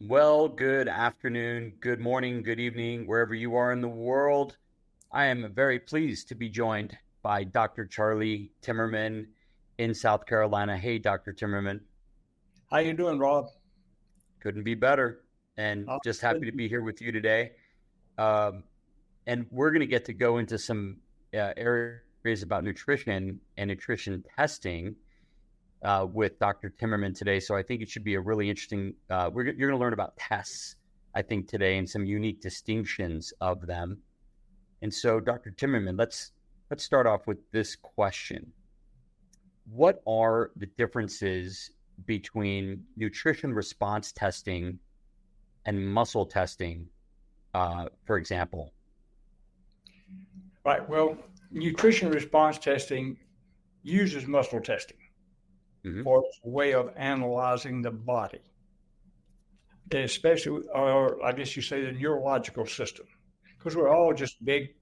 Well, good afternoon, good morning, good evening, wherever you are in the world. I am very pleased to be joined by Dr. Charlie Timmerman in South Carolina. Hey, Dr. Timmerman, How you doing, Rob? couldn't be better. And Uh, just happy to be here with you today. Um, and we're going to get to go into some areas about nutrition and nutrition testing with Dr. Timmerman today. So I think it should be a really interesting. You're going to learn about tests, I think, today and some unique distinctions of them. And so, Dr. Timmerman, let's start off with this question: what are the differences between nutrition response testing and muscle testing, for example? right. Well, nutrition response testing uses muscle testing Hmm. for its way of analyzing the body, especially, or I guess you say the neurological system, because we're all just big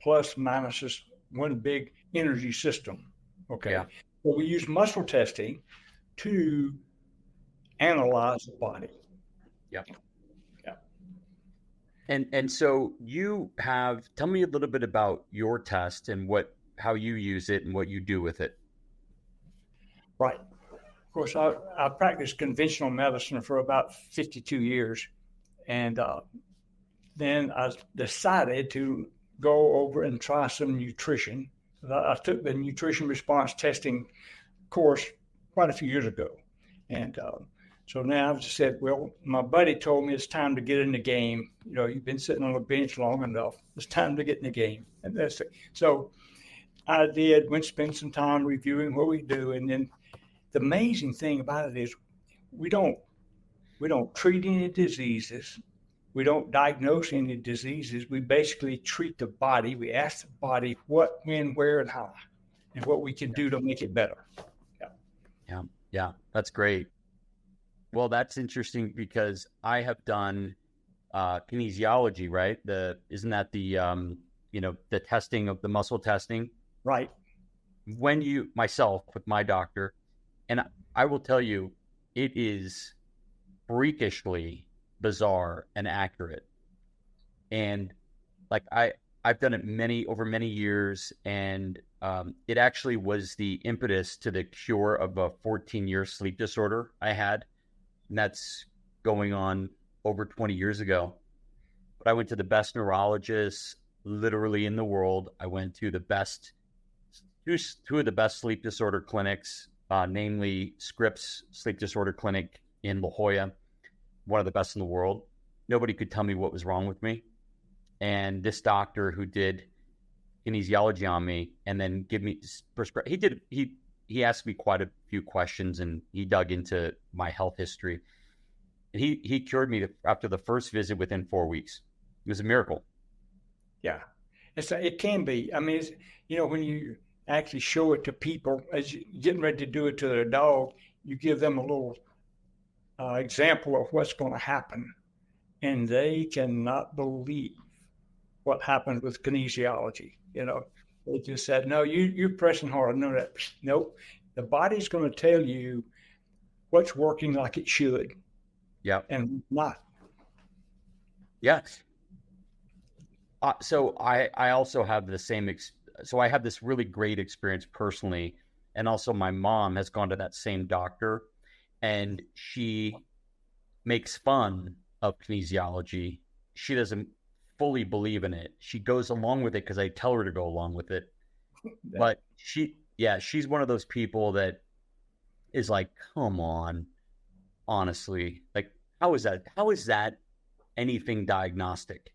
plus minuses, one big energy system. Okay. Yeah. But we use muscle testing to analyze the body. Yeah. Yeah. And so tell me a little bit about your test and how you use it and what you do with it. Right. Of course, I practiced conventional medicine for about 52 years. And then I decided to go over and try some nutrition. I took the nutrition response testing course quite a few years ago. And so now I've just said, well, my buddy told me it's time to get in the game. You know, you've been sitting on a bench long enough. It's time to get in the game. And that's it. So I went spend some time reviewing what we do. And then the amazing thing about it is we don't treat any diseases. We don't diagnose any diseases. We basically treat the body. We ask the body what, when, where, and how, and what we can do to make it better. Yeah. Yeah. Yeah. That's great. Well, that's interesting because I have done kinesiology, right? Isn't that the testing of the muscle testing? Right. Myself with my doctor, and I will tell you, it is freakishly bizarre and accurate. And like I've done it over many years, and it actually was the impetus to the cure of a 14-year sleep disorder I had, and that's going on over 20 years ago. But I went to the best neurologists literally in the world. I went to two of the best sleep disorder clinics, namely Scripps Sleep Disorder Clinic in La Jolla, one of the best in the world. Nobody could tell me what was wrong with me. And this doctor who did kinesiology on me and then give me prescribe, he asked me quite a few questions and he dug into my health history. And he cured me after the first visit within 4 weeks. It was a miracle. Yeah. It can be. I mean, when you actually show it to people as you're getting ready to do it to their dog, you give them a little example of what's going to happen, and they cannot believe what happened with kinesiology. They just said, "No, you're pressing hard." No, nope. The body's going to tell you what's working like it should, Yeah. and not. Yeah. So I also have the same. So I have this really great experience personally, and also my mom has gone to that same doctor, and she makes fun of kinesiology. She doesn't fully believe in it. She goes along with it because I tell her to go along with it. But she's one of those people that is like, come on, honestly, like how is that? How is that anything diagnostic?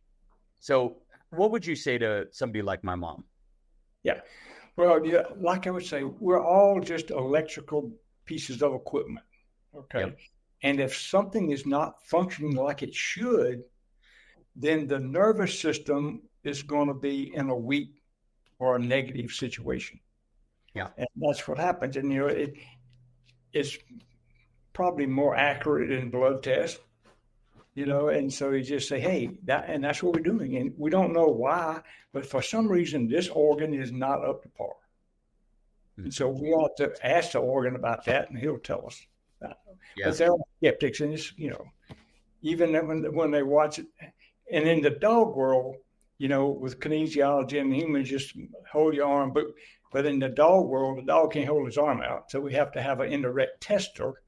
So, what would you say to somebody like my mom? Yeah. Well, yeah, like I would say, we're all just electrical pieces of equipment. Okay. Yep. And if something is not functioning like it should, then the nervous system is going to be in a weak or a negative situation. Yeah. And that's what happens. And, it's probably more accurate in blood tests, and so you just say, hey, that's what we're doing. And we don't know why, but for some reason, this organ is not up to par. And so we ought to ask the organ about that, and he'll tell us that. Yeah. But they're skeptics, and it's, even when they watch it, and in the dog world, with kinesiology and humans, just hold your arm, but in the dog world, the dog can't hold his arm out, so we have to have an indirect tester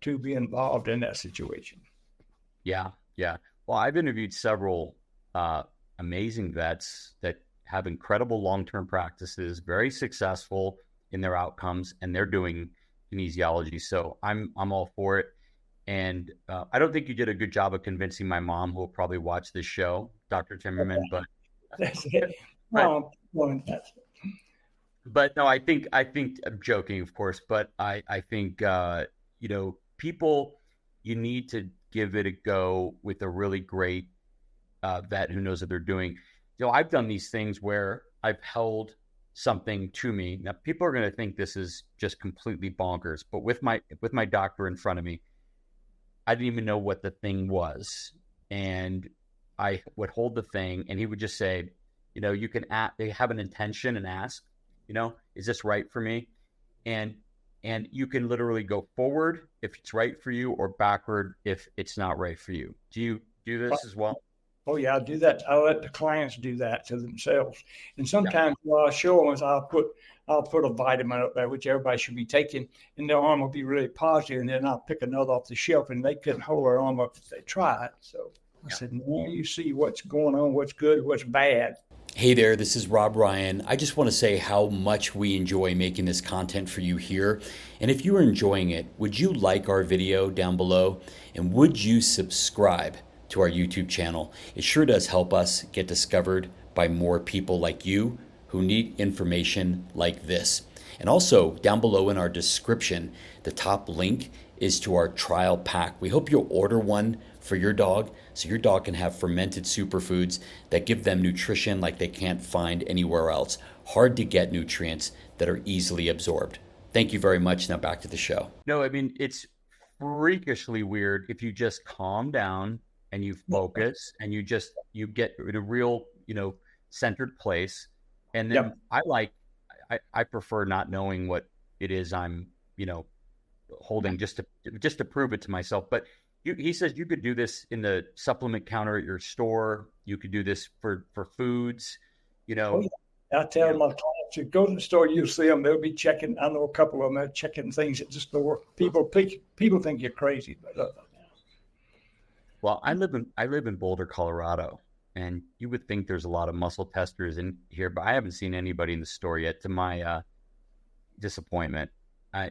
to be involved in that situation. Yeah. Yeah. Well, I've interviewed several amazing vets that have incredible long-term practices, very successful in their outcomes, and they're doing kinesiology. So I'm all for it. And I don't think you did a good job of convincing my mom, who will probably watch this show, Dr. Timmerman. But That's it. but, That's it. but no, I think I'm joking, of course, but I think people, you need to give it a go with a really great vet who knows what they're doing. I've done these things where I've held something to me. Now, people are going to think this is just completely bonkers, but with my doctor in front of me, I didn't even know what the thing was, and I would hold the thing, and he would just say, you can they have an intention and ask, is this right for me? And you can literally go forward if it's right for you, or backward if it's not right for you. Do you do this as well? Oh yeah, I do that. I let the clients do that to themselves. And sometimes what I'll show them is I'll put a vitamin up there, which everybody should be taking, and their arm will be really positive, and then I'll pick another off the shelf, and they couldn't hold their arm up if they tried. So I said, now you see what's going on, what's good, what's bad. Hey there, this is Rob Ryan. I just want to say how much we enjoy making this content for you here. And if you are enjoying it, would you like our video down below? And would you subscribe to our YouTube channel? It sure does help us get discovered by more people like you who need information like this. And also down below in our description, the top link is to our trial pack. We hope you'll order one for your dog so your dog can have fermented superfoods that give them nutrition like they can't find anywhere else. Hard to get nutrients that are easily absorbed. Thank you very much. Now back to the show. No, I mean, it's freakishly weird if you just calm down and you focus and you get in a real, centered place. And then I prefer not knowing what it is I'm, holding just to prove it to myself. But he says you could do this in the supplement counter at your store. You could do this for foods, Oh, yeah. I tell my clients, you go to the store, you'll see them. They'll be checking. I know a couple of them are checking things at the store. People think you're crazy, but well, I live in Boulder, Colorado, and you would think there's a lot of muscle testers in here, but I haven't seen anybody in the store yet, to my disappointment. I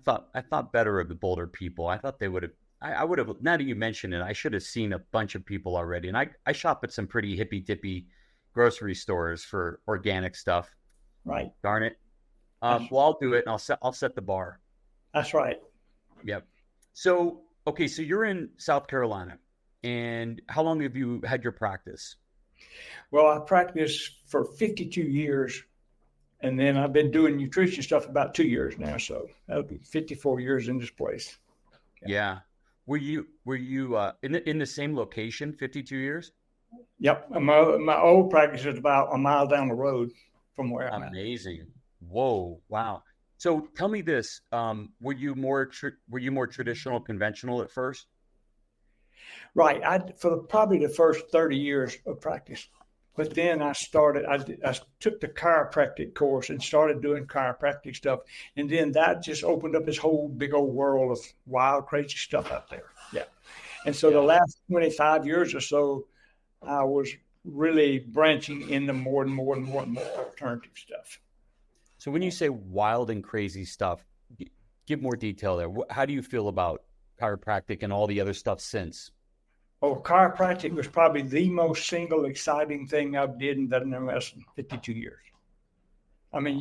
thought better of the Boulder people. I thought they would have. I would have. Now that you mention it, I should have seen a bunch of people already. And I shop at some pretty hippy dippy grocery stores for organic stuff. Right. Darn it. Well, I'll do it, and I'll set the bar. That's right. Yep. So okay, so you're in South Carolina, and how long have you had your practice? Well, I practiced for 52 years. And then I've been doing nutrition stuff about 2 years now, so that'll be 54 years in this place. Yeah. Were you in the same location 52 years? Yep. My old practice is about a mile down the road from where I'm at. Amazing. Whoa. Wow. So tell me this: were you more traditional, conventional at first? Right. For probably the first 30 years of practice. But then I took the chiropractic course and started doing chiropractic stuff. And then that just opened up this whole big old world of wild, crazy stuff out there. Yeah. And so the last 25 years or so, I was really branching into more and more alternative stuff. So when you say wild and crazy stuff, give more detail there. How do you feel about chiropractic and all the other stuff since? Oh, chiropractic was probably the most single exciting thing I've did in veterinary medicine 52 years. I mean,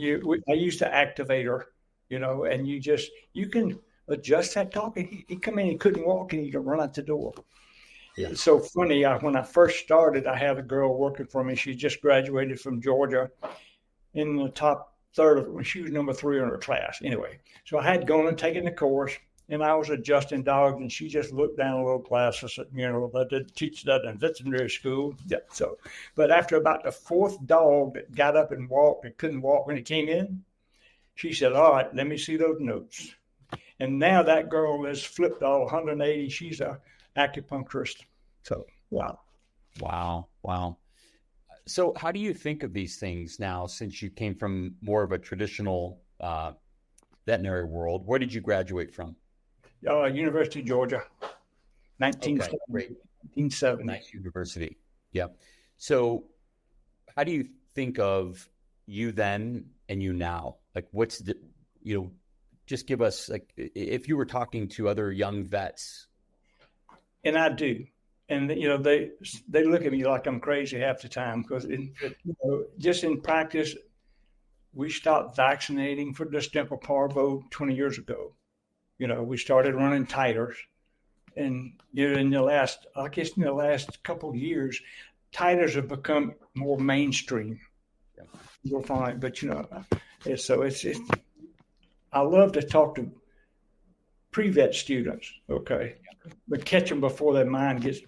I used to activate her, and you can adjust that talk. He come in, he couldn't walk, and he could run out the door. Yeah. It's so funny. When I first started, I had a girl working for me. She just graduated from Georgia in the top third of when she was number 3 in her class. Anyway, so I had gone and taken the course. And I was adjusting dogs, and she just looked down a little class and said, I didn't teach that in veterinary school. Yeah, but after about the 4th dog that got up and walked and couldn't walk when he came in, she said, all right, let me see those notes. And now that girl has flipped all 180. She's a acupuncturist. So, wow. Wow. So how do you think of these things now, since you came from more of a traditional veterinary world? Where did you graduate from? University of Georgia, 1970. Okay, great. 1970. Nice university. Yeah. So how do you think of you then and you now? Like, what's the, just give us, like, if you were talking to other young vets. And I do. And, they look at me like I'm crazy half the time because, just in practice, we stopped vaccinating for distemper parvo 20 years ago. We started running titers. And, in the last couple of years, titers have become more mainstream. Yeah. You'll find, but, I love to talk to pre-vet students, okay, but catch them before their mind gets,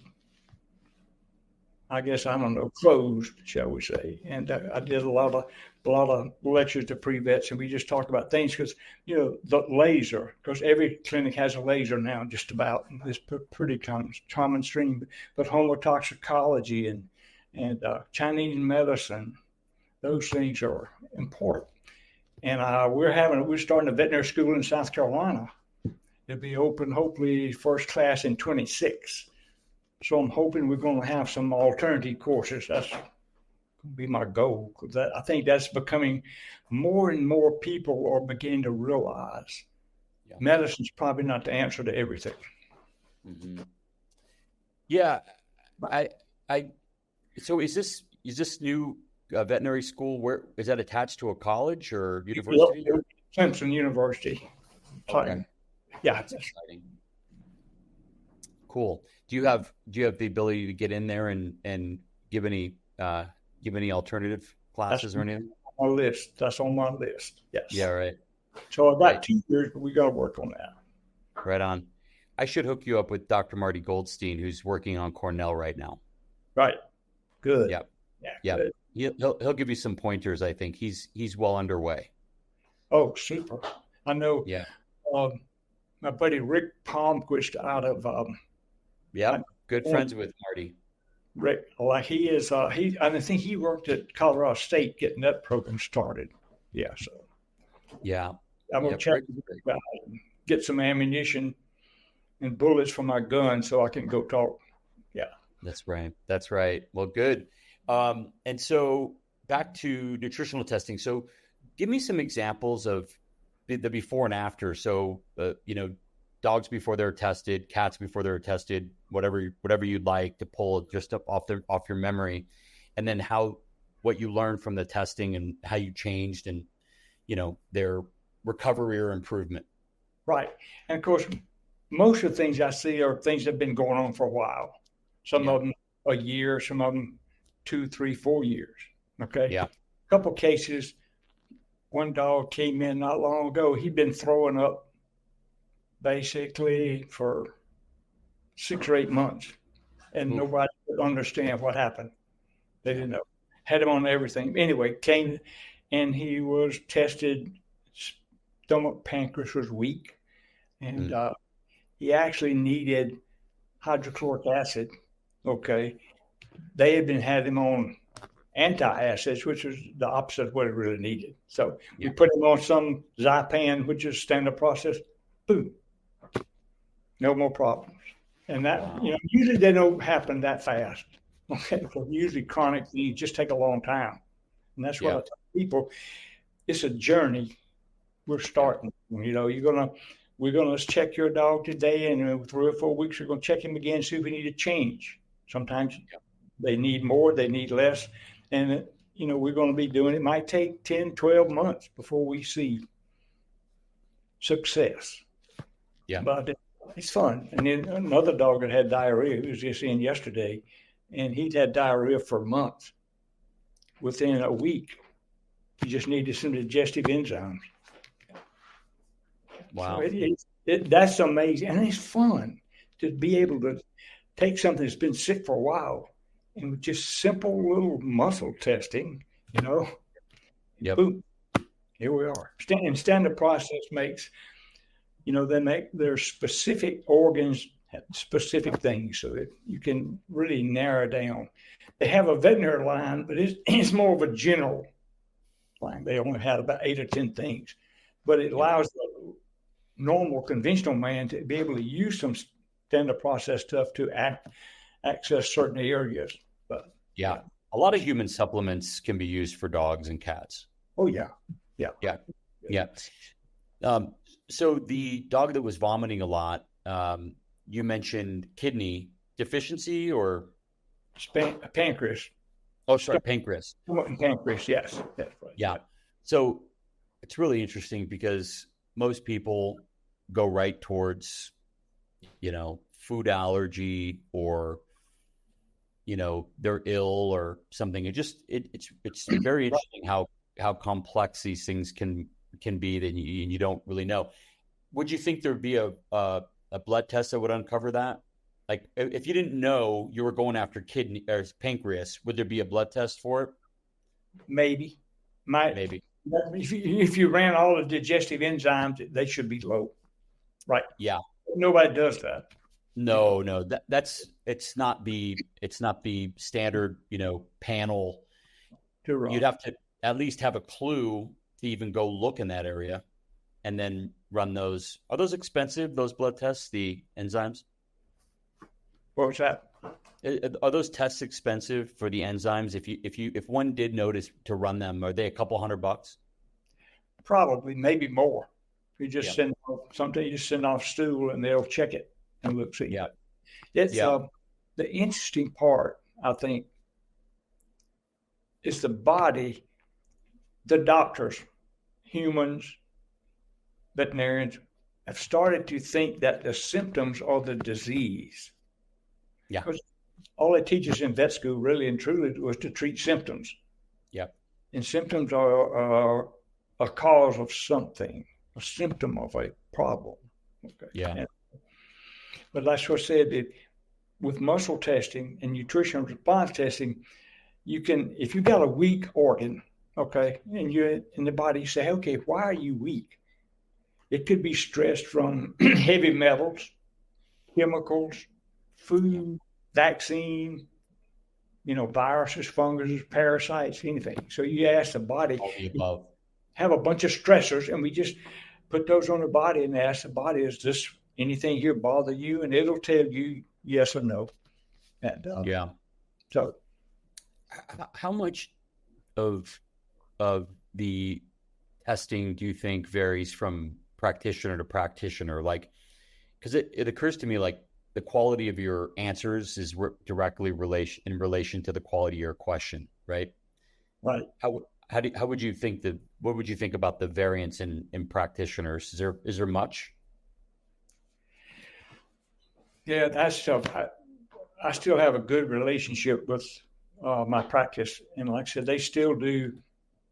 closed, shall we say. And I did a lot of lectures to pre-vets, and we just talked about things because, the laser, because every clinic has a laser now, just about. It's pretty common stream, but homotoxicology and Chinese medicine, those things are important. And we're starting a veterinary school in South Carolina. It'll be open, hopefully, first class in 26. So I'm hoping we're going to have some alternative courses. That's going to be my goal, because I think that's becoming more and more people are beginning to realize medicine's probably not the answer to everything. Mm-hmm. Yeah, So is this new veterinary school? Where is that attached to a college or university? Yep, Clemson University. Okay. Yeah, that's exciting. Cool. Do you have the ability to get in there and give any alternative classes or anything? That's on my list. Yes. Yeah. Right. So I've got 2 years, but we got to work on that. Right on. I should hook you up with Dr. Marty Goldstein, who's working on Cornell right now. Right. Good. Yep. Yeah. Good. He'll give you some pointers. I think he's well underway. Oh, super. I know. Yeah. My buddy Rick Palmquist out of good friends with Marty. Rick, like he is. I think he worked at Colorado State getting that program started. Yeah. So. Yeah. I'm gonna check about it and get some ammunition and bullets for my gun so I can go talk. Yeah. That's right. Well, good. And so back to nutritional testing. So give me some examples of the before and after. So, dogs before they're tested, cats before they're tested, whatever you'd like to pull just up off your memory. And then what you learned from the testing and how you changed and, their recovery or improvement. Right. And of course, most of the things I see are things that have been going on for a while. Some of them a year, some of them 2, 3, 4 years. Okay. Yeah. A couple of cases. One dog came in not long ago. He'd been throwing up basically for 6 or 8 months, and nobody could understand what happened. They didn't know. Had him on everything. Anyway, came and he was tested. Stomach, pancreas was weak, and he actually needed hydrochloric acid. Okay. They had him on antacids, which was the opposite of what he really needed. So we put him on some Zypan, which is standard process. Boom. No more problems. And that, usually they don't happen that fast. Okay. Because usually chronic things just take a long time. And that's what I tell people. It's a journey. We're starting. We're gonna check your dog today, and in 3 or 4 weeks we're gonna check him again, see if we need a change. Sometimes they need more, they need less, and we're gonna be doing it. It might take 10, 12 months before we see success. Yeah. But it's fun. And then another dog that had diarrhea, who was just in yesterday, and he'd had diarrhea for months. Within a week, he just needed some digestive enzymes. Wow. So that's amazing. And it's fun to be able to take something that's been sick for a while and with just simple little muscle testing, Yep. Boom, here we are. And standard process makes they make their specific organs have specific things so that you can really narrow down. They have a veterinary line, but it's more of a general line. They only had about 8 or 10 things, but it allows the normal conventional man to be able to use some standard process stuff to access certain areas. But yeah, a lot of human supplements can be used for dogs and cats. oh yeah. So the dog that was vomiting a lot, you mentioned kidney deficiency or Pancreas. oh, sorry, pancreas. Pancreas, yes, that's right. Yeah. So it's really interesting because most people go right towards, food allergy or, they're ill or something. It's very interesting how complex these things can be that you don't really know. Would you think there'd be a blood test that would uncover that? Like if you didn't know you were going after kidney or pancreas, would there be a blood test for it? Maybe. Maybe. If you ran all the digestive enzymes, they should be low. Right. Yeah. Nobody does that. No, it's not the standard, panel. You'd have to at least have a clue to even go look in that area and then run those. Are those expensive, those blood tests, the enzymes? What was that? Are those tests expensive for the enzymes? If one did notice to run them, are they a couple $100? Probably, maybe more. You just send off stool and they'll check it and look see. Yeah. It's the interesting part, I think, is the body, the doctors, humans, veterinarians have started to think that the symptoms are the disease. Yeah. Because all they teach us in vet school really and truly was to treat symptoms. Yeah. And symptoms are a cause of something, a symptom of a problem. Okay. Yeah. But that's what I said, that with muscle testing and nutritional response testing, you can, if you got a weak organ, okay, and you're in the body, you say, okay, why are you weak? It could be stress from heavy metals, chemicals, food, vaccine, viruses, funguses, parasites, anything. So you ask the body, have a bunch of stressors, and we just put those on the body and ask the body, is this anything here bother you? And it'll tell you yes or no. And, So how much of the testing do you think varies from practitioner to practitioner? Like, because it occurs to me like the quality of your answers is directly in relation to the quality of your question, right? Right. What would you think about the variance in practitioners? Is there much? Yeah, that's tough. I still have a good relationship with my practice, and like I said, they still do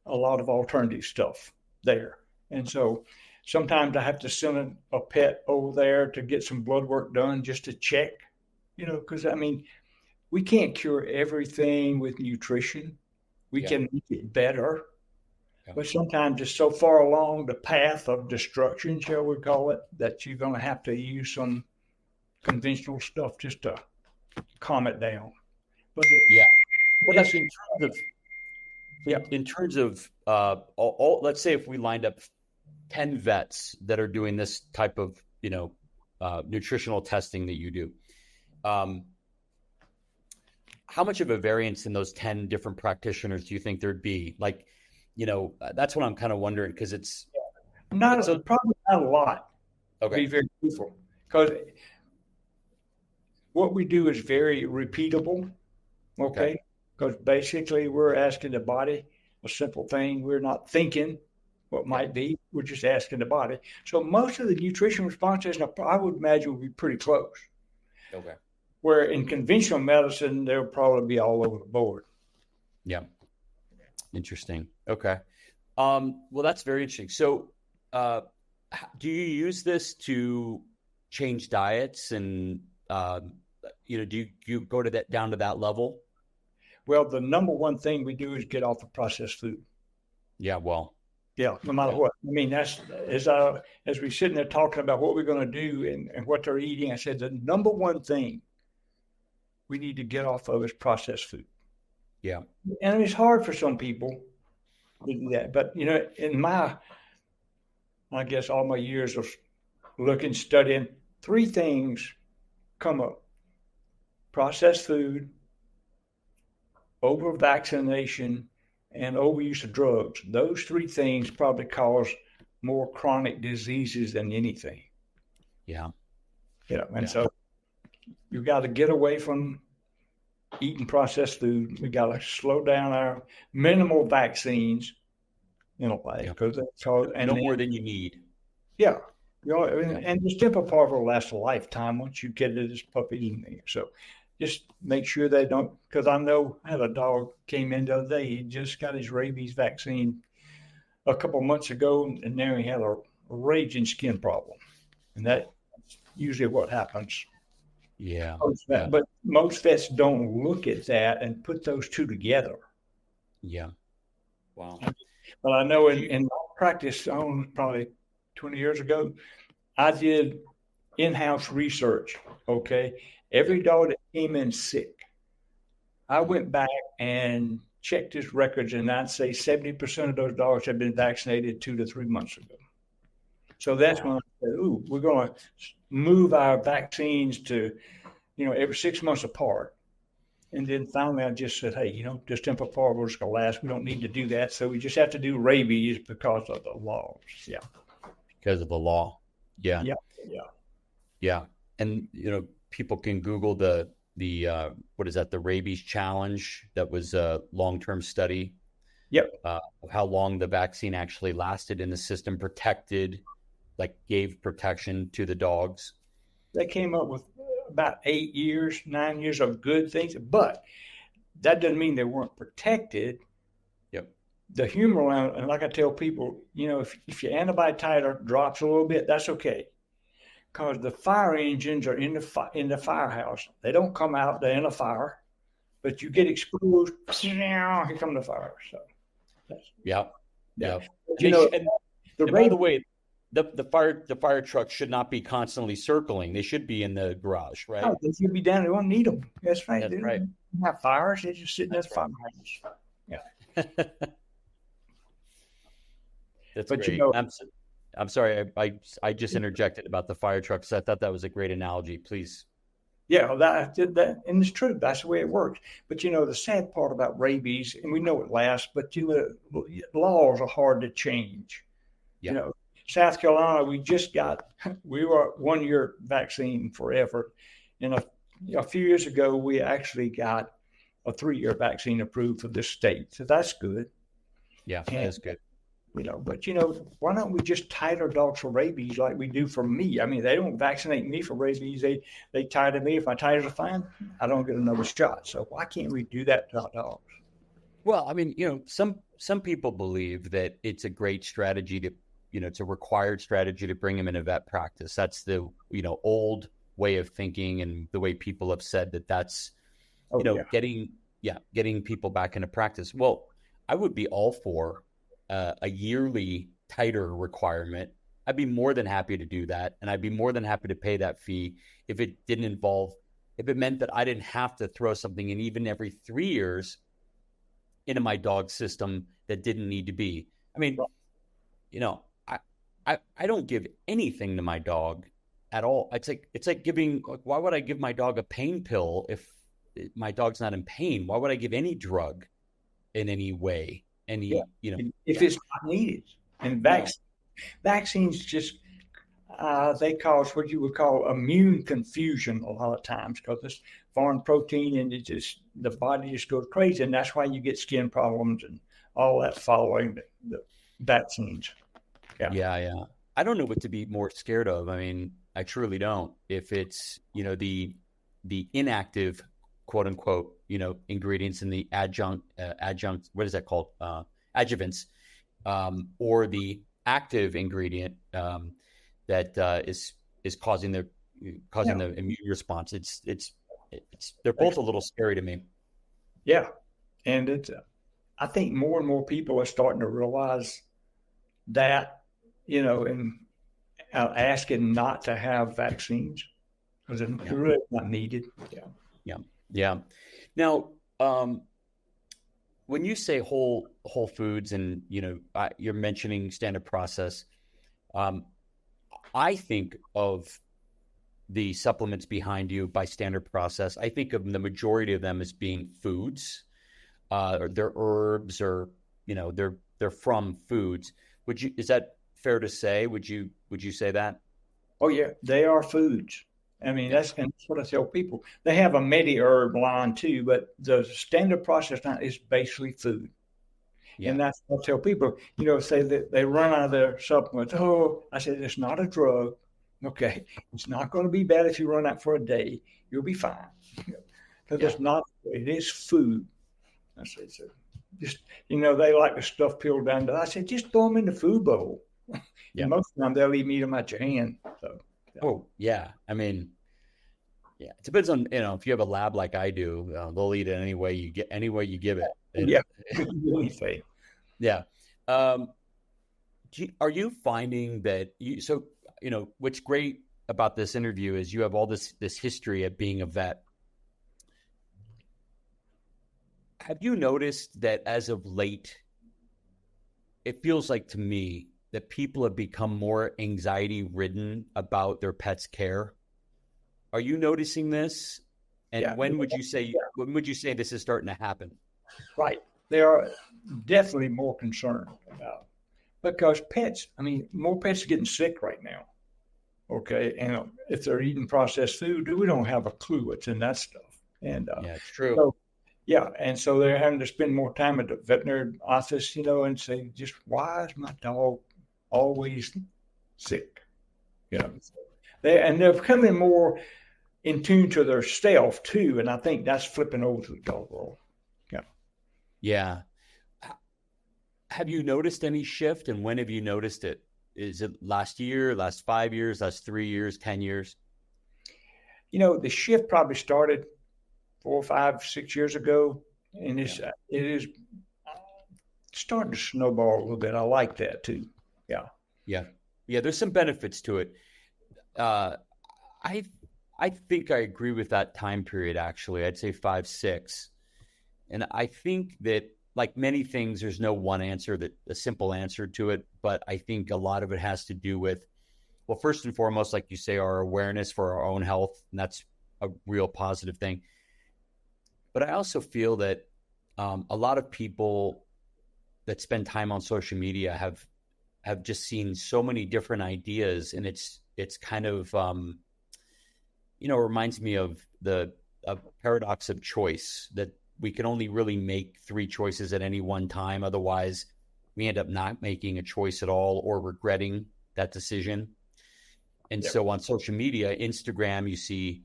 a lot of alternative stuff there, and so sometimes I have to send a pet over there to get some blood work done just to check, because we can't cure everything with nutrition. We can make it better, but sometimes it's so far along the path of destruction, shall we call it, that you're going to have to use some conventional stuff just to calm it down. But that's in terms of all, let's say if we lined up 10 vets that are doing this type of nutritional testing that you do, how much of a variance in those 10 different practitioners do you think there'd be? Like, that's what I'm kind of wondering, because it's probably not a lot. Okay. To be very truthful, because what we do is very repeatable. Okay. Because basically we're asking the body a simple thing. We're not thinking what might be. We're just asking the body. So most of the nutrition responses, I would imagine, would be pretty close. Okay. Where in conventional medicine, they'll probably be all over the board. Yeah. Interesting. Okay. Well, that's very interesting. So, do you use this to change diets, and do you go to that down to that level? Well, the number one thing we do is get off the processed food. Yeah. Well, Yeah, no matter what. I mean, that's as we sitting there talking about what we're going to do and what they're eating. I said the number one thing we need to get off of is processed food. Yeah. And it's hard for some people to do that. But, in I guess all my years of looking, studying, three things come up: processed food, over-vaccination, and overuse of drugs. Those three things probably cause more chronic diseases than anything. Yeah. So you've got to get away from eating processed food. We got to slow down our minimal vaccines in a way, because no more than you need. Yeah, and this temper parvo will last a lifetime once you get it as puppies in there. So just make sure they don't, because I know I had a dog came in the other day. He just got his rabies vaccine a couple of months ago, and now he had a raging skin problem, and that's usually what happens. Yeah. But most vets don't look at that and put those two together. Yeah. Wow. But I know in practice, probably 20 years ago, I did in-house research. Okay. Every dog that came in sick, I went back and checked his records, and I'd say 70% of those dogs had been vaccinated 2 to 3 months ago. So that's when I said, we're going to move our vaccines to, every 6 months apart. And then finally I just said, hey, this temper parvo is going to last. We don't need to do that. So we just have to do rabies because of the laws. Yeah. Because of the law. Yeah. Yeah. Yeah. Yeah. And, people can Google the what is that? The rabies challenge. That was a long-term study. Yep. Of how long the vaccine actually lasted in the system, gave protection to the dogs. They came up with about 8 years, 9 years of good things, but that doesn't mean they weren't protected. Yep. The humor around, and like I tell people, if your antibody titer drops a little bit, that's okay, because the fire engines are in the firehouse. They don't come out; they're in a fire, but you get exposed. Here come the fire. So, yeah. But, by the way, the fire trucks should not be constantly circling. They should be in the garage, right? No, they should be down. They won't need them. That's right. That's they right. don't have fires. They just sit in that firehouse. Yeah. That's great. I'm sorry. I just interjected about the fire trucks. I thought that was a great analogy. Please. Yeah, that and it's true. That's the way it works. But the sad part about rabies, and we know it lasts, but laws are hard to change. Yeah. South Carolina, we were 1 year vaccine forever. And a few years ago, we actually got a 3-year vaccine approved for this state. So that's good. Yeah, that's good. But why don't we just titer dogs for rabies like we do for me? I mean, they don't vaccinate me for rabies. They titer me. If my titers are fine, I don't get another shot. So why can't we do that to our dogs? Well, I mean, some people believe that it's a great strategy to, it's a required strategy to bring them into vet practice. That's the, old way of thinking, and the way people have said that's, getting people back into practice. Well, I would be all for a yearly titer requirement. I'd be more than happy to do that. And I'd be more than happy to pay that fee if it meant that I didn't have to throw something in even every 3 years into my dog system that didn't need to be. I mean, I don't give anything to my dog at all. It's like giving, why would I give my dog a pain pill if my dog's not in pain? Why would I give any drug in any way? If it's not needed. And vaccines just, they cause what you would call immune confusion a lot of times, because it's foreign protein and the body just goes crazy. And that's why you get skin problems and all that following the vaccines. Yeah. I don't know what to be more scared of. I mean, I truly don't. If it's, the inactive, quote unquote, ingredients in the adjunct, what is that called? Adjuvants, or the active ingredient that is causing the immune response. They're both a little scary to me. Yeah, and I think more and more people are starting to realize that, and asking not to have vaccines because it's really not needed. Yeah. Now, when you say whole foods, and you're mentioning standard process, I think of the supplements behind you by standard process. I think of the majority of them as being foods, or they're herbs, or they're from foods. Is that fair to say? Would you say that? Oh yeah, they are foods. I mean, that's what I tell people. They have a medi-herb line too, but the standard process line is basically food. Yeah. And that's what I tell people, say that they run out of their supplements. Oh, I said, it's not a drug. Okay. It's not going to be bad if you run out for a day. You'll be fine. Because it's not, it is food. I said, so just, they like to stuff people down. I said, just throw them in the food bowl. Yeah. Most of the time they'll even eat them at your hand. So. Oh, yeah. I mean, yeah, it depends on, if you have a lab like I do, they'll eat it any way you give it. Yeah. Yeah. Are you finding that what's great about this interview is you have all this history of being a vet. Have you noticed that as of late, it feels like to me that people have become more anxiety ridden about their pet's care? Are you noticing this? And when would you say this is starting to happen? Right. They are definitely more concerned about, because more pets are getting sick right now. Okay. And if they're eating processed food, we don't have a clue what's in that stuff. And it's true. So, and so they're having to spend more time at the veterinary office, and say, just why is my dog always sick? They're becoming more in tune to their self too, and I think that's flipping over to the dog world. Yeah. Have you noticed any shift, and when have you noticed it? Is it last year, last 5 years, last 3 years, 10 years? The shift probably started 4, 5, 6 years ago, and it is starting to snowball a little bit. I like that too. Yeah. There's some benefits to it. I think I agree with that time period. Actually, I'd say 5, 6, and I think that, like many things, there's no one answer, a simple answer to it. But I think a lot of it has to do with, well, first and foremost, like you say, our awareness for our own health, and that's a real positive thing. But I also feel that a lot of people that spend time on social media have just seen so many different ideas, and it's kind of reminds me of the paradox of choice, that we can only really make 3 choices at any one time. Otherwise, we end up not making a choice at all or regretting that decision. And so on social media, Instagram, you see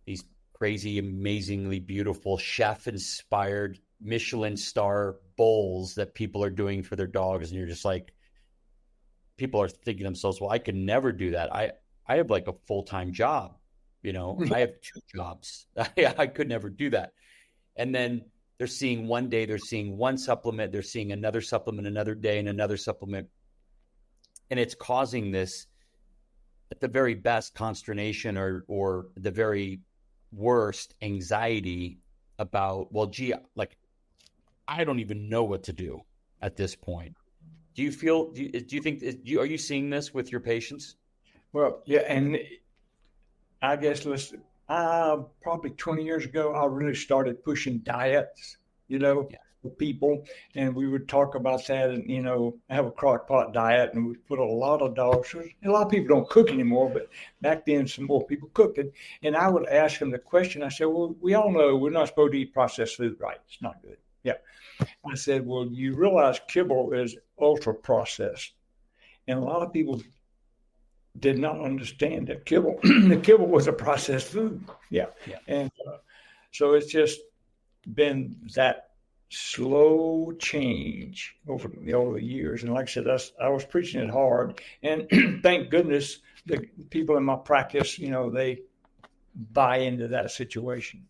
these crazy, amazingly beautiful chef-inspired Michelin star bowls that people are doing for their dogs. And you're just like, people are thinking to themselves, well, I could never do that. I have like a full-time job. I have 2 jobs. I could never do that. And then they're seeing one supplement, they're seeing another supplement another day, and another supplement. And it's causing this, at the very best, consternation, or the very worst, anxiety about, well, gee, like, I don't even know what to do at this point. Do you think, are you seeing this with your patients? Well, yeah. And I guess probably 20 years ago, I really started pushing diets, for people. And we would talk about that and, have a crock pot diet, and we put a lot of dogs. A lot of people don't cook anymore, but back then some more people cooked it. And I would ask them the question. I said, well, we all know we're not supposed to eat processed food, right? It's not good. Yeah. I said, well, you realize kibble is ultra processed. And a lot of people did not understand that the kibble was a processed food. Yeah. And so it's just been that slow change over the years. And like I said, I was preaching it hard. And thank goodness the people in my practice, they buy into that situation.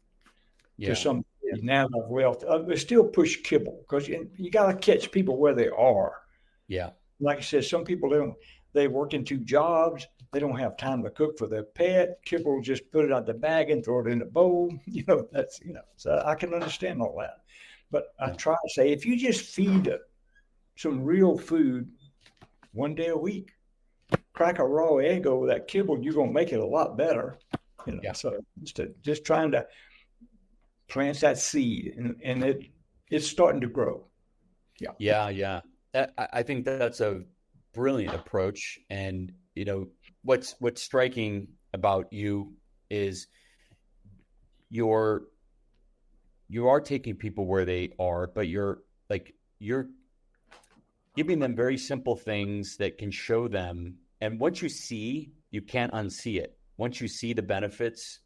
Yeah. Now I've left. They still push kibble because you got to catch people where they are. Yeah. like I said, some people they work in 2 jobs. They don't have time to cook for their pet. Kibble will just put it out the bag and throw it in the bowl. That's, so I can understand all that. But I try to say, if you just feed some real food one day a week, crack a raw egg over that kibble, you're going to make it a lot better. So just trying to plant that seed, and it's starting to grow. Yeah. I think that's a brilliant approach. And, what's striking about you is you are taking people where they are, but you're giving them very simple things that can show them. And once you see, you can't unsee it. Once you see the benefits,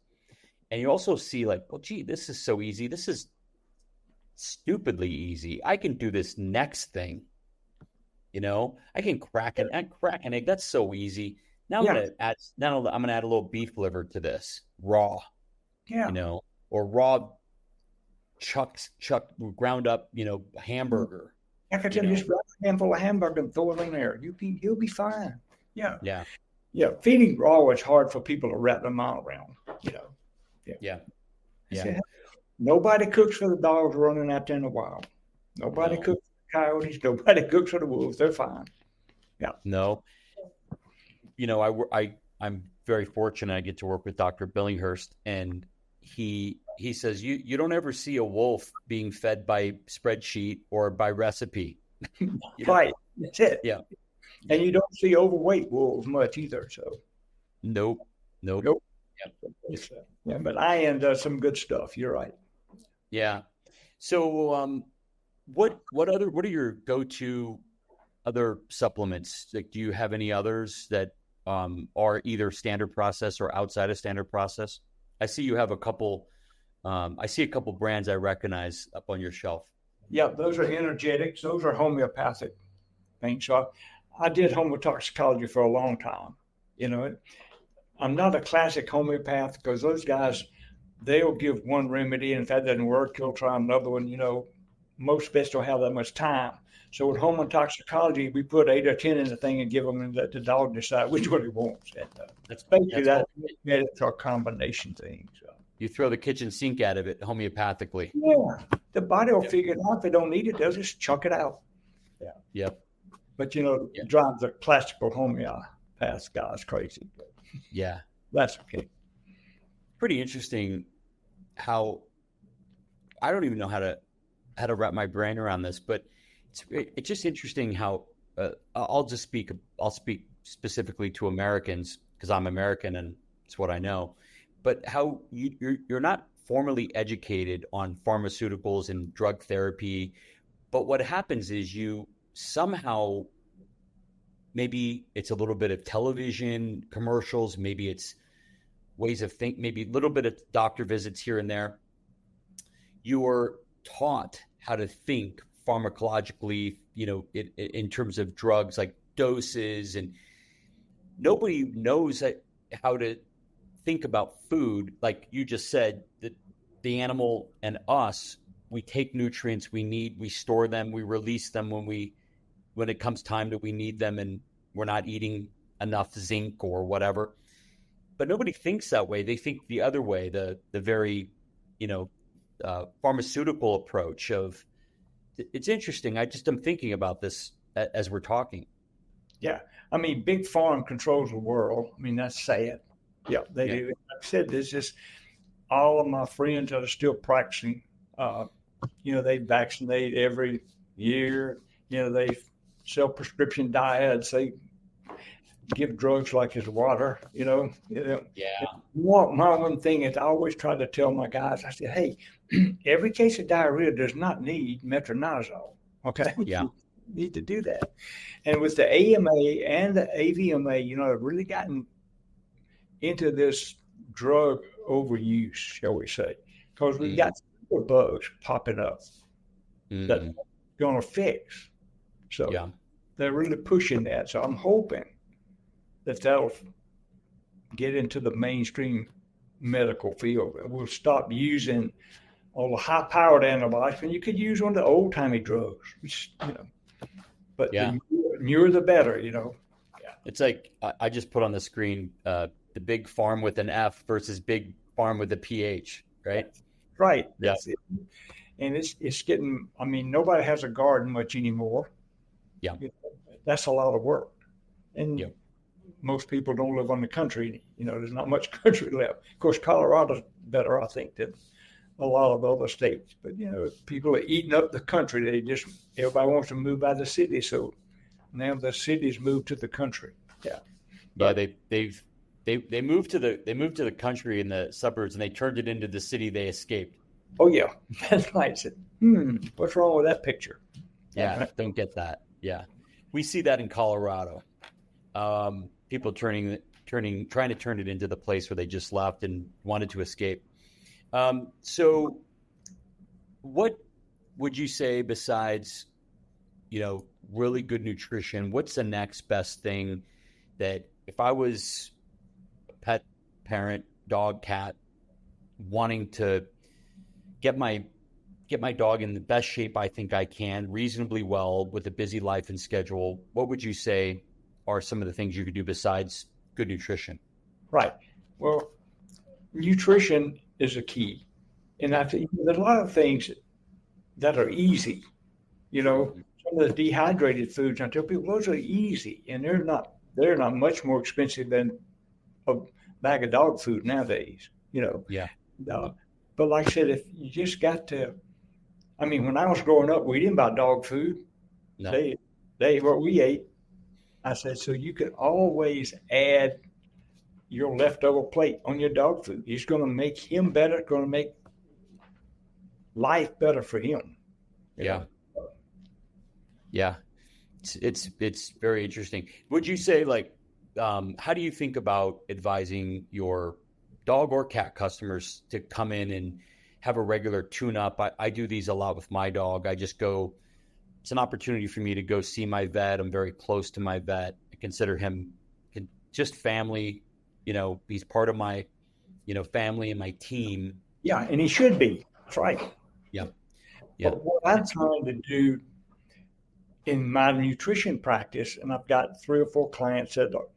and you also see like, well, gee, this is so easy. This is stupidly easy. I can do this next thing. I can crack an egg. That's so easy. Now I'm gonna add a little beef liver to this raw. Yeah. Or raw chuck ground up, hamburger. I can just grab a handful of hamburger and throw it in there. You'll be fine. Yeah. Yeah. Feeding raw is hard for people to wrap their mind around. Yeah. Nobody cooks for the dogs running out there in the wild. Nobody cooks for the coyotes. Nobody cooks for the wolves. They're fine. Yeah. No. I'm very fortunate. I get to work with Dr. Billinghurst, and he says you don't ever see a wolf being fed by spreadsheet or by recipe. Right. That's it. Yeah. And you don't see overweight wolves much either. So. Nope. Yeah, but iron does some good stuff. You're right. Yeah. So, what are your go-to other supplements? Like, do you have any others that are either standard process or outside of standard process? I see you have a couple. I see a couple brands I recognize up on your shelf. Yeah, those are energetics. Those are homeopathic things. So I did homeotoxicology for a long time. I'm not a classic homeopath because those guys, they'll give one remedy, and if that doesn't work, they'll try another one. Most vets don't have that much time. So with homeotoxicology, we put 8 or 10 in the thing and give them, and let the dog decide which one he wants. That's basically that. It's our combination thing. So. You throw the kitchen sink out of it homeopathically. Yeah, the body will figure it out. If they don't need it, they'll just chuck it out. Yeah. Yep. But it drives the classical homeopath guys crazy. Yeah. That's okay. Pretty interesting how I don't even know how to wrap my brain around this, but it's just interesting how I'll speak specifically to Americans because I'm American and it's what I know, but how you're not formally educated on pharmaceuticals and drug therapy, but what happens is you somehow, maybe it's a little bit of television commercials, maybe it's ways of think, maybe a little bit of doctor visits here and there. You are taught how to think pharmacologically, in terms of drugs like doses, and nobody knows how to think about food. Like you just said, that the animal and us, we take nutrients we need, we store them, we release them when it comes time that we need them and we're not eating enough zinc or whatever. But nobody thinks that way. They think the other way, the very, pharmaceutical approach of, it's interesting. I'm thinking about this as we're talking. Yeah. I mean, big pharma controls the world. I mean, that's sad. Yeah, they do. Like I said, there's just all of my friends that are still practicing, they vaccinate every year. They sell prescription diets. They give drugs like it's water, Yeah. My one thing is I always try to tell my guys, I said, hey, every case of diarrhea does not need metronidazole. Okay. Yeah. You need to do that. And with the AMA and the AVMA, I've really gotten into this drug overuse, shall we say, because we've got super bugs popping up that's going to fix. So they're really pushing that. So I'm hoping that'll get into the mainstream medical field. We'll stop using all the high-powered antibiotics, and you could use one of the old-timey drugs, But the newer the better, you know. It's like I just put on the screen the big farm with an F versus big farm with a PH, right? Right. Yeah. That's it. And it's getting, I mean, nobody has a garden much anymore. Yeah. That's a lot of work. And Yeah. most people don't live on the country. You know, there's not much country left. Of course, Colorado's better, I think, than a lot of other states. But, you know, people are eating up the country. Everybody wants to move out of the city. So now the cities move to the country. Yeah. But, yeah, they moved to the country in the suburbs, and they turned it into the city they escaped. Oh yeah, that's right. I said, what's wrong with that picture? Yeah, Right. don't get that. Yeah, we see that in Colorado. People trying to turn it into the place where they just left and wanted to escape. So, what would you say besides, you know, really good nutrition? What's the next best thing that if I was a pet parent, dog, cat, wanting to get my dog in the best shape I think I can, reasonably well with a busy life and schedule, what would you say are some of the things you could do besides good nutrition? Right. Well, nutrition is a key. And I think there's a lot of things that are easy. You know, some of the dehydrated foods, I tell people those are easy, and they're not much more expensive than a bag of dog food nowadays, you know. Yeah. But like I said, if you just got to, I mean, when I was growing up, we didn't buy dog food. No. They what we ate. I said, so you could always add your leftover plate on your dog food. It's going to make him better. It's going to make life better for him. Yeah. Yeah. It's very interesting. Would you say, like, how do you think about advising your dog or cat customers to come in and have a regular tune-up? I do these a lot with my dog. I just go, it's an opportunity for me to go see my vet. I'm very close to my vet. I consider him just family. You know, he's part of my, you know, family and my team. Yeah, and he should be. That's right. Yeah. Yeah. But what I'm trying to do in my nutrition practice, and I've got 3 or 4 clients that are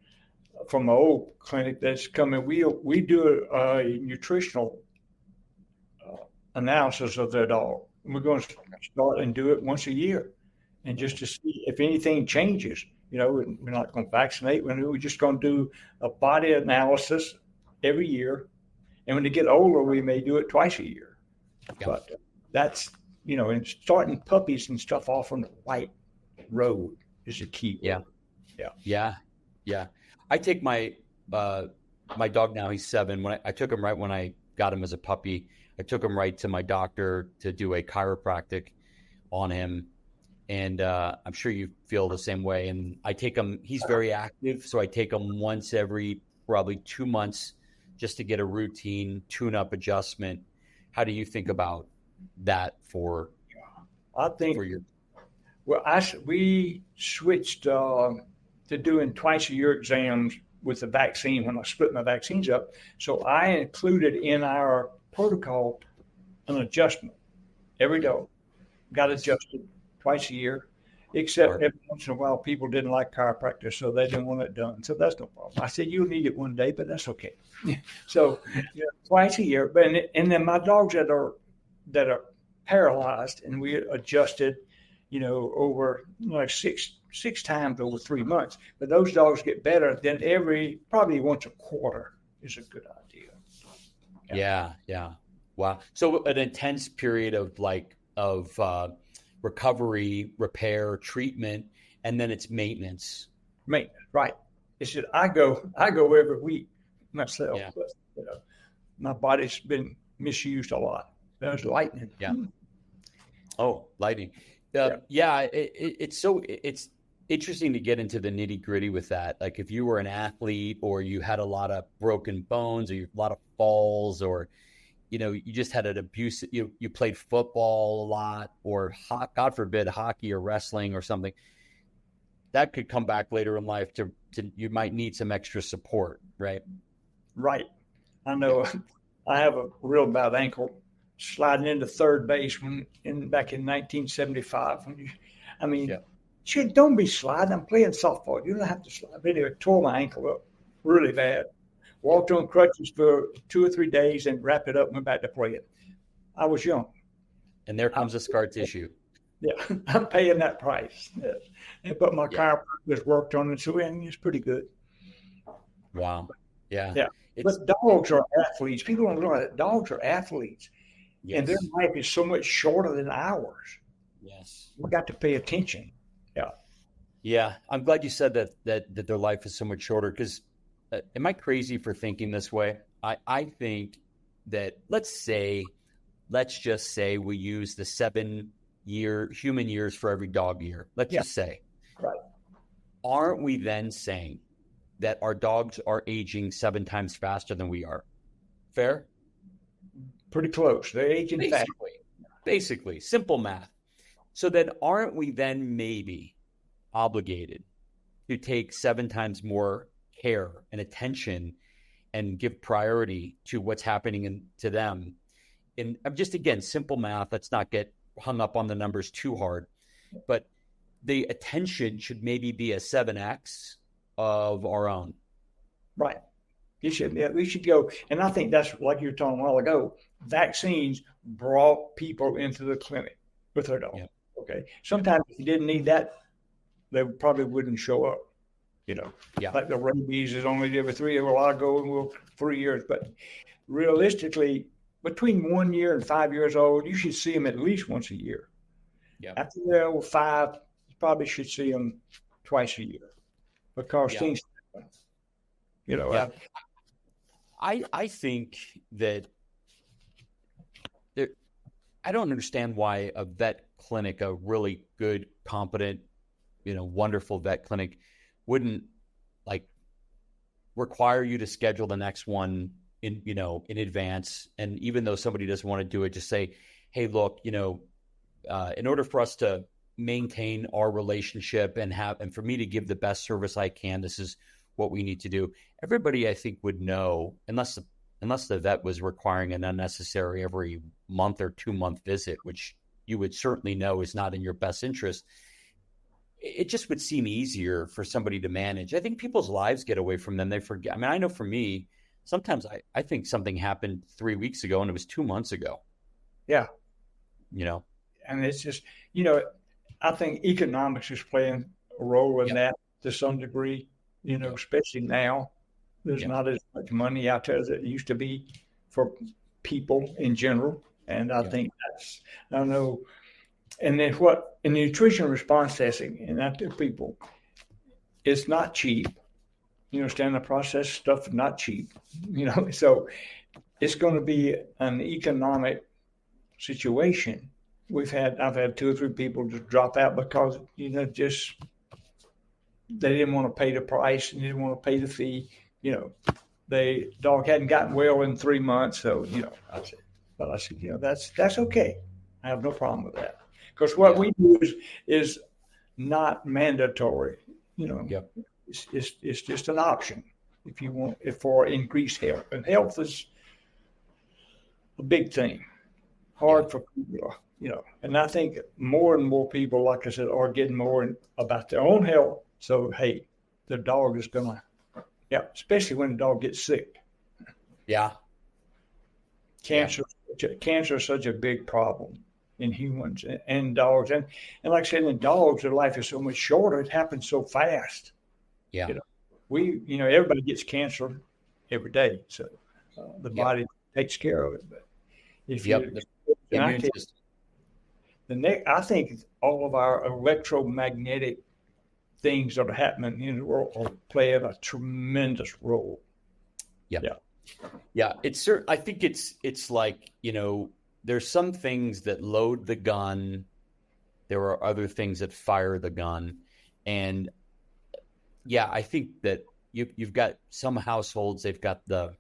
from my old clinic that's coming. We do a nutritional analysis of their dog. We're going to start and do it once a year, and just to see if anything changes. You know, we're not going to vaccinate. We're just going to do a body analysis every year, and when they get older, we may do it twice a year. Yeah. But that's, you know, and starting puppies and stuff off on the right road is a key. Yeah. Yeah. Yeah. Yeah. I take my my dog now, he's 7. When I took him right when I got him as a puppy, I took him right to my doctor to do a chiropractic on him. And I'm sure you feel the same way. And I take him, he's very active. So I take him once every probably 2 months just to get a routine tune-up adjustment. How do you think about that for your? Well, we switched to doing twice a year exams with the vaccine when I split my vaccines up. So I included in our protocol an adjustment. Every dog got adjusted twice a year, except every once in a while people didn't like chiropractic, so they didn't want it done. So that's no problem. I said, you'll need it one day, but that's okay. So twice a year. And then my dogs that are paralyzed, and we adjusted, you know, over like six times over 3 months. But those dogs get better than probably once a quarter is a good idea. Yeah. Yeah. Wow. So an intense period of recovery, repair, treatment, and then it's maintenance. Maintenance, right. It's just I go every week myself. Yeah. But, you know, my body's been misused a lot. There's lightning. Yeah. Oh, lightning. It's interesting to get into the nitty gritty with that. Like if you were an athlete or you had a lot of broken bones or a lot of falls, or, you know, you just had an abuse, you played football a lot, or God forbid, hockey or wrestling or something, that could come back later in life to you might need some extra support, right? Right. I know. I have a real bad ankle sliding into third base back in 1975. She said, don't be sliding. I'm playing softball. You don't have to slide. But anyway, tore my ankle up really bad. Walked on crutches for 2 or 3 days and wrapped it up and went back to playing. I was young. And there comes the scar tissue. Yeah, I'm paying that price. Yeah. But my chiropractor worked on it, so it's pretty good. Wow. Yeah. Yeah. But dogs are athletes. People don't realize that dogs are athletes. Yes. And their life is so much shorter than ours. Yes. We got to pay attention. Yeah. Yeah. I'm glad you said that their life is so much shorter, because am I crazy for thinking this way? I think that let's just say we use the 7-year human years for every dog year. Let's just say. Right. Aren't we then saying that our dogs are aging 7 times faster than we are? Fair? Pretty close. They're aging fast. Basically, simple math. So then aren't we then maybe obligated to take 7 times more care and attention and give priority to what's happening to them? And just, again, simple math. Let's not get hung up on the numbers too hard. But the attention should maybe be a 7x of our own. Right. We should go. And I think that's like you were talking a while ago. Vaccines brought people into the clinic with their dog. Yep. Okay. Sometimes if you didn't need that, they probably wouldn't show up. Like the rabies is only every 3 years. Well, I'll go 3 years. But realistically, between 1 year and 5 years old, you should see them at least once a year. Yeah. After they're 5, you probably should see them twice a year, because things happen. I think that I don't understand why a vet clinic, a really good, competent, wonderful vet clinic, wouldn't require you to schedule the next one in advance. And even though somebody doesn't want to do it, just say, hey, look, in order for us to maintain our relationship and for me to give the best service I can, this is what we need to do. Everybody, I think, would know, unless the vet was requiring an unnecessary every month or 2-month visit, which you would certainly know is not in your best interest. It just would seem easier for somebody to manage. I think people's lives get away from them. They forget. I mean, I know for me, sometimes I think something happened 3 weeks ago and it was 2 months ago. Yeah. And it's just, I think economics is playing a role in that to some degree, especially now. There's not as much money out there as it used to be for people in general. And I think I don't know. And then in nutrition response testing, and that to people, it's not cheap. Standard process stuff is not cheap. So it's going to be an economic situation. I've had 2 or 3 people just drop out because, just they didn't want to pay the price and didn't want to pay the fee. The dog hadn't gotten well in 3 months. So, I said, that's okay. I have no problem with that. Because what we do is not mandatory. It's just an option if you want for increased health. And health is a big thing. Hard for people, And I think more and more people, like I said, are getting more about their own health. So, hey, the dog is going to, especially when the dog gets sick. Yeah. Cancer is such a big problem in humans and dogs. And like I said, in dogs, their life is so much shorter. It happens so fast. Yeah. Everybody gets cancer every day. So the body takes care of it. But if I think all of our electromagnetic things that are happening in the world are playing a tremendous role. Yeah. I think it's like, there's some things that load the gun. There are other things that fire the gun. And I think that you've got some households, they've got the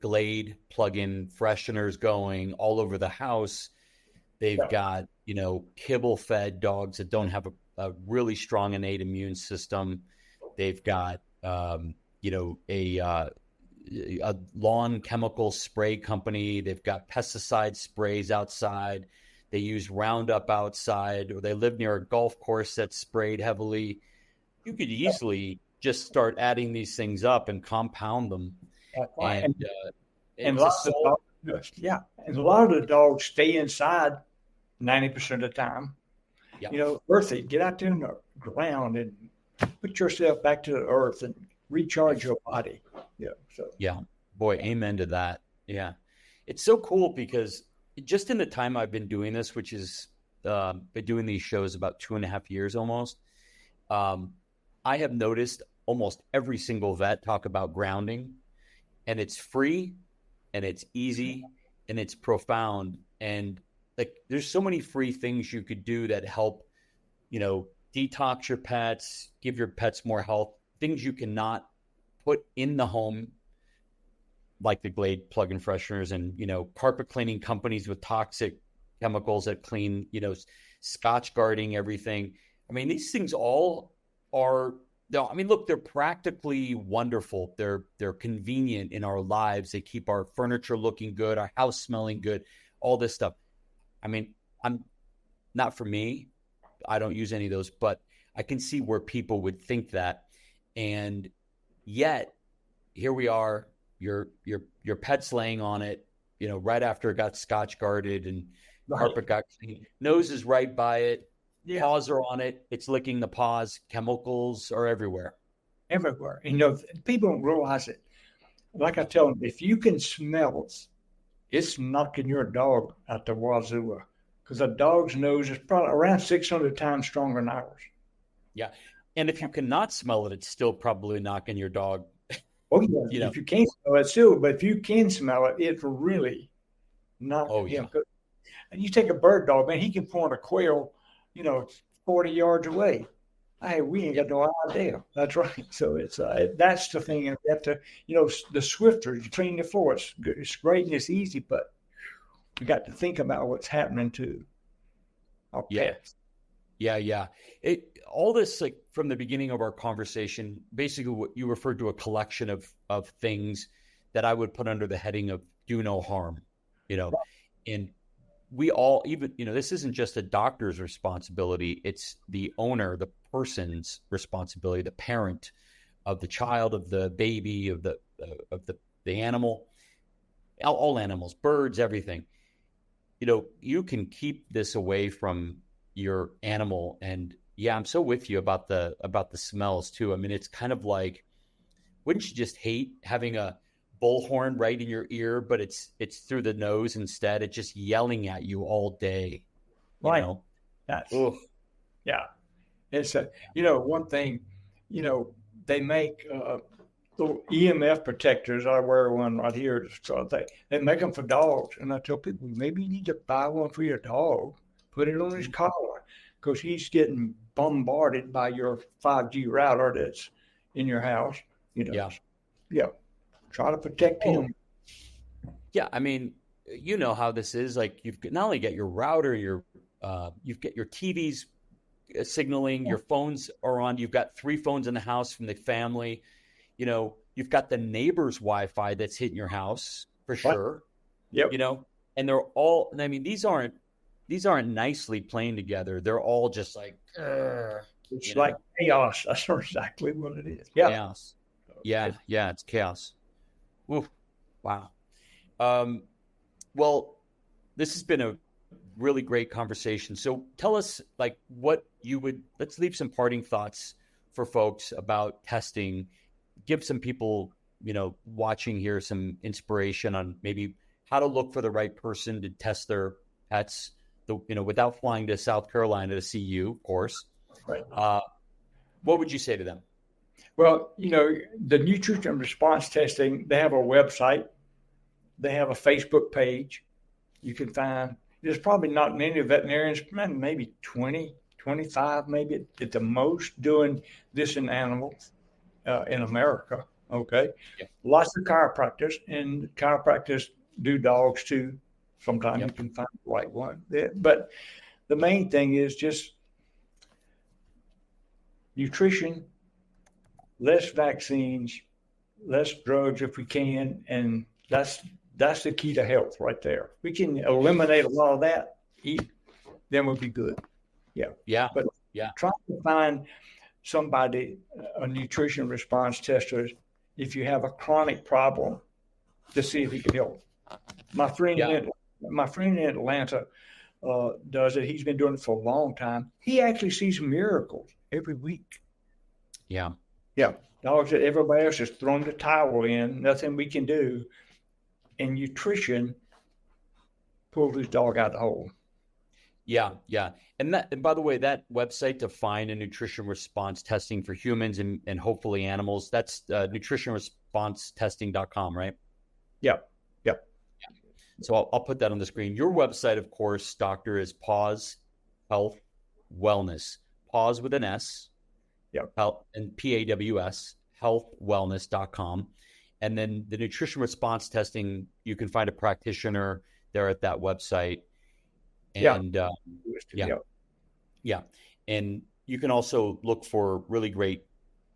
Glade plug-in fresheners going all over the house. They've got, kibble-fed dogs that don't have a really strong innate immune system. They've got, a lawn chemical spray company. They've got pesticide sprays outside. they use Roundup outside, or they live near a golf course that's sprayed heavily. You could easily just start adding these things up and compound them. That's right. And And it's lots of dogs, yeah, and a lot of the dogs stay inside 90% of the time. Yeah. You know, earthy, get out there in the ground and put yourself back to the earth and recharge your body. Yeah. So yeah, boy, amen to that. Yeah. It's so cool because just in the time I've been doing this, which is been doing these shows about 2.5 years almost, I have noticed almost every single vet talk about grounding, and it's free and it's easy and it's profound. And like, there's so many free things you could do that help, you know, detox your pets, give your pets more health, things you cannot put in the home, like the Glade plug-in fresheners and, you know, carpet cleaning companies with toxic chemicals that clean, you know, Scotch guarding everything. I mean, these things all are, I mean, look, they're practically wonderful. They're convenient in our lives. They keep our furniture looking good, our house smelling good, all this stuff. I mean, I'm not for me. I don't use any of those, but I can see where people would think that. And yet here we are, your pet's laying on it, you know, right after it got Scotch guarded and carpet got clean. Nose is right by it. Yeah. Paws are on it. It's licking the paws. Chemicals are everywhere. Everywhere. You know, people don't realize it. Like I tell them, if you can smell it, it's knocking your dog out the wazoo, because a dog's nose is probably around 600 times stronger than ours. Yeah. And if you cannot smell it, it's still probably knocking your dog. Oh, yeah. You know? If you can't smell it, still, but if you can smell it, it's really knocking him. Yeah. And you take a bird dog, man, he can point a quail, you know, 40 yards away. Hey, we ain't got no idea. That's right. So it's that's the thing. And you have to, you know, the swifter, you clean the floor. It's great and it's easy, but we got to think about what's happening to our pets. Yeah. All this, like, from the beginning of our conversation, basically what you referred to, a collection of things that I would put under the heading of do no harm, you know, and we all, even, you know, this isn't just a doctor's responsibility. It's the owner, the person's responsibility, the parent of the child, of the baby, of the animal, all animals, birds, everything. You know, you can keep this away from your animal. And yeah, I'm so with you about the smells too. I mean, it's kind of like, wouldn't you just hate having a bullhorn right in your ear, but it's through the nose instead? It's just yelling at you all day. Right. You know? That's, yeah. It's you know, one thing, you know, they make little EMF protectors. I wear one right here. So they make them for dogs. And I tell people, maybe you need to buy one for your dog. Put it on his collar, because he's getting bombarded by your 5G router that's in your house. You know. Yeah. Try to protect him. Yeah, I mean, you know how this is. Like, you've not only got your router, you've got your TVs signaling, your phones are on. You've got 3 phones in the house from the family. You know, you've got the neighbor's Wi-Fi that's hitting your house for sure. Yep. You know, and they're all. I mean, these aren't nicely playing together. They're all just like, it's like chaos. That's exactly what it is. Yeah. Chaos. Yeah, it's chaos. Ooh, wow. Well, this has been a really great conversation. So tell us, like, let's leave some parting thoughts for folks about testing. Give some people, you know, watching here some inspiration on maybe how to look for the right person to test their pets, you know, without flying to South Carolina to see you, of course. Right. What would you say to them? Well, you know, the nutrition response testing, they have a website. They have a Facebook page. You can find, there's probably not many veterinarians, maybe 20, 25, maybe at the most, doing this in animals in America. Okay. Yeah. Lots of chiropractors, and chiropractors do dogs too. Sometimes you can find the right one. But the main thing is just nutrition, less vaccines, less drugs if we can, and that's the key to health right there. We can eliminate a lot of that, eat then we'll be good. Yeah. Yeah. But Yeah. try to find somebody, a nutrition response tester, if you have a chronic problem, to see if he can help. My friend in Atlanta does it. He's been doing it for a long time. He actually sees miracles every week. Yeah. Yeah. Dogs that everybody else has thrown the towel in, nothing we can do. And nutrition pulls his dog out of the hole. Yeah. Yeah. And by the way, that website to find a nutrition response testing for humans and hopefully animals, that's nutritionresponstetesting.com, right? Yeah. Yeah. So I'll put that on the screen. Your website, of course, Doctor, is Paws Health Wellness. Paws with an S. Yeah. Health, and PAWS, healthwellness.com. And then the nutrition response testing, you can find a practitioner there at that website. And yeah. And you can also look for really great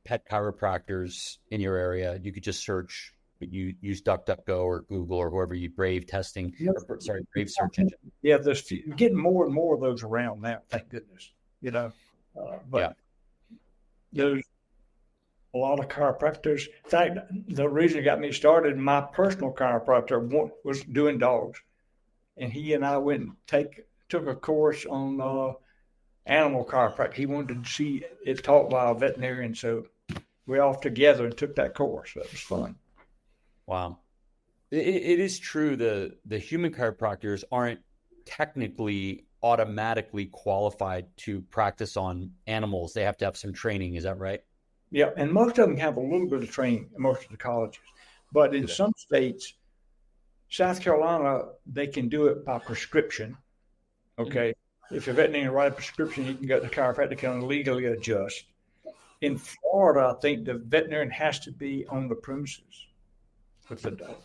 pet chiropractors in your area. You could just search, but you use DuckDuckGo or Google or whoever you Brave testing. Yep. Brave search engine. Yeah, there's getting more and more of those around now. Thank goodness. But there's a lot of chiropractors. In fact, the reason it got me started, my personal chiropractor was doing dogs, and he and I went and took a course on animal chiropractic. He wanted to see it taught by a veterinarian, so we all together and took that course. That was fun. Wow. It is true the human chiropractors aren't technically automatically qualified to practice on animals. They have to have some training. Is that right? Yeah, and most of them have a little bit of training in most of the colleges. But in some states, South Carolina, they can do it by prescription. Okay. Mm-hmm. If a veterinarian writes a prescription, you can go to the chiropractic and legally adjust. In Florida, I think the veterinarian has to be on the premises with the dog.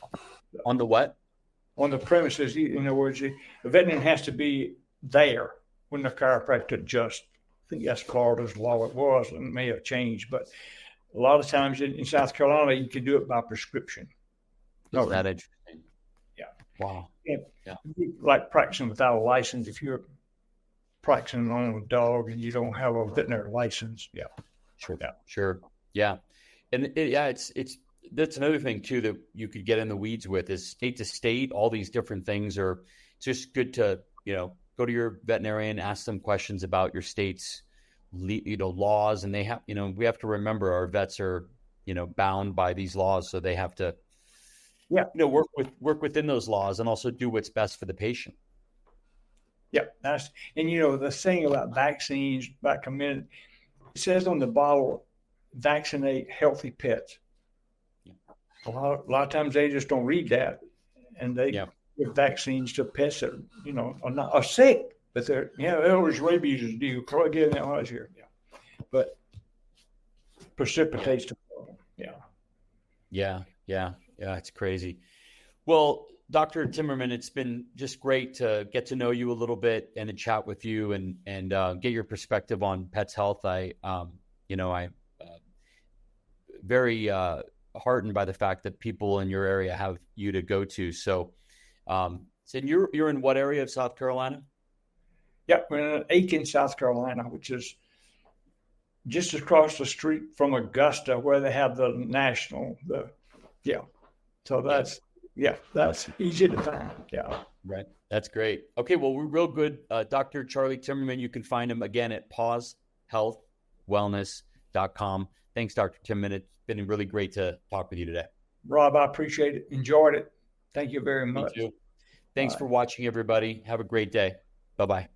On the what? On the premises. In other words, the veterinarian has to be there when the chiropractor adjusts. I think that's Florida's law. It was, and it may have changed, but a lot of times in South Carolina, you can do it by prescription. Is that interesting? Yeah. Wow. Yeah. Like practicing without a license. If you're practicing on a dog and you don't have a veterinary license, yeah. Sure. Yeah. Sure. Yeah. And it's that's another thing too that you could get in the weeds with is state to state. All these different things are. It's just good to go to your veterinarian, ask them questions about your state's laws, and they have we have to remember our vets are bound by these laws, so they have to work within those laws and also do what's best for the patient. Yeah, and the thing about vaccines, it says on the bottle, vaccinate healthy pets. Yeah. A lot of times they just don't read that, and they give vaccines to pets that are sick, but they're there's rabies is due. Get that one here, but precipitates the problem. Yeah, it's crazy. Well, Dr. Timmerman, it's been just great to get to know you a little bit and to chat with you and get your perspective on pets' health. I very heartened by the fact that people in your area have you to go to. So, you're in what area of South Carolina? Yeah, we're in Aiken, South Carolina, which is just across the street from Augusta, where they have the national. So that's easy to find. Yeah. Right. That's great. Okay. Well, we're real good. Dr. Charlie Timmerman, you can find him again at pawshealthwellness.com. Thanks, Dr. Timmerman. It's been really great to talk with you today. Rob, I appreciate it. Enjoyed it. Thank you very much. Me too. Thanks for watching, everybody. Have a great day. Bye-bye.